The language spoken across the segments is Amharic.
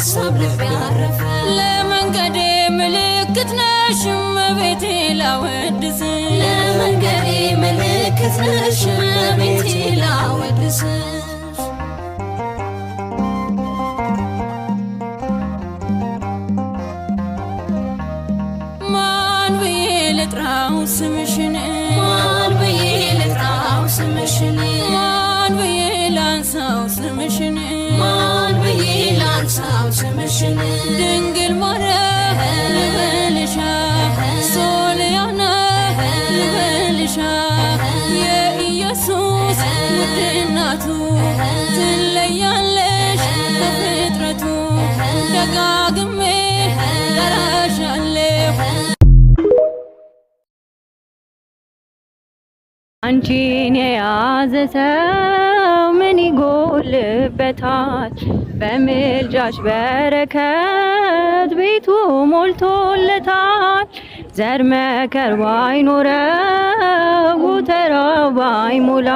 ባሳብ ልብ ያረፈ ለመንገዴ ምልክት ነሽ እመቤቴ ላወድስሽ ለመንገዴ ምልክት ነሽ እመቤቴ ላወድስሽ ማን ብዬ ልጥራው ስምሽን ማን ብዬ ልጥራው ስምሽን ማን ብዬ ላንሳው ስምሽን ማን ብዬ ላንሳው ስምሽን ድንግል ማርያም ልበልሻ ሶልያና ልበልሻ የኢየሱስ ውድ እናቱ ትለያለሽ ከፍጥረቱ ደጋግሜ ጠራሻለሁ አንቺን የያዘ ሰው ምን ይጎልበታል? በምልጃሽ በረከት ቤቱ ሞልቶለታል። ዘር መከር ባይኖረው ጎተራው ባይሞላ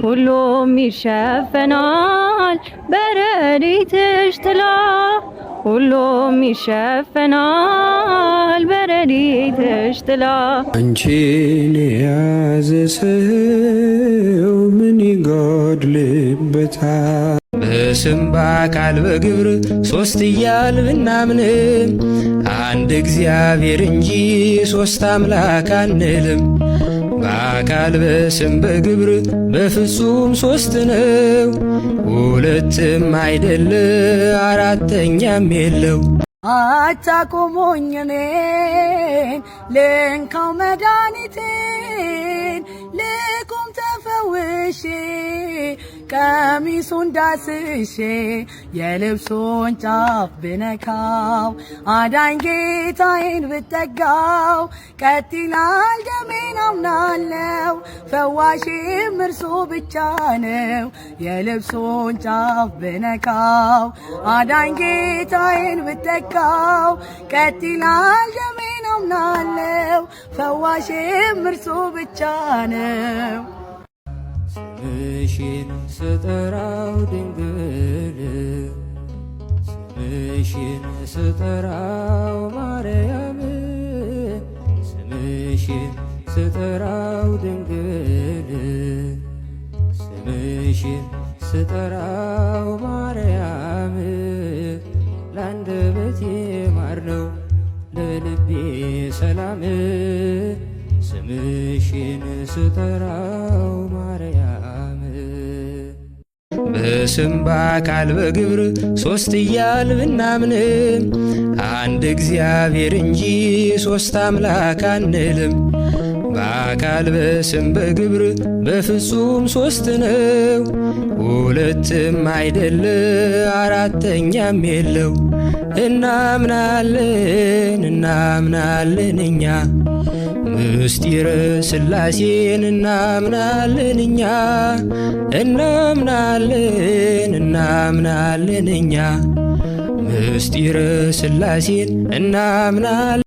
ሁሉም ይሸፈናል በረድኤትሽ ጥላ ሁሉም ይሸፈናል በረድኤትሽ ጥላ አንቺን የያዘ ሰው ምን ይጎድልበታል? በስም በአካል በግብር ሶስት እያል ብናምንም አንድ እግዚአብሔር እንጂ ሶስት አምላክ አንልም። በአካል በስም በግብር በፍጹም ሶስት ነው። ሁለትም አይደለ አራተኛም የለው። አታቁሙኝ እኔን ልንካው መድኃኒቴን ልቁም ተፈውሼ ቀሚሱን ዳስሼ የልብሱን ጫፍ ብነካው አዳኝ ጌታዬን ብጠጋው ቀጥ ይላል ደሜን አምናለው ፈዋሽም እርሱ ብቻ ነው። የልብሱን ጫፍ ብነካው አዳኝ ጌታዬን ብጠጋው ቀጥ ይላል ደሜን አምናለው ፈዋሽም እርሱ ብቻ ነው። ስምሽን ስጠራው ድንግል ስምሽን ስጠራው ማርያም ስምሽን ስጠራው ድንግል ስምሽን ስጠራው ማርያም ለአንደበቴ ማር ነው ለልቤ ሰላም ስምሽን ስጠራው ማርያም በስም በአካል በግብር ሶስት እያል ብናምንም አንድ እግዚአብሔር እንጂ ሶስት አምላክ አንልም። በአካል በስም በግብር በፍጹም ሶስት ነው። ሁለትም አይደለ አራተኛም የለው። እናምናለን እኛ ምስጢረ ሥላሴን እናምናለን እኛ እናምናለን እኛ ምስጢረ ሥላሴን እናምናለን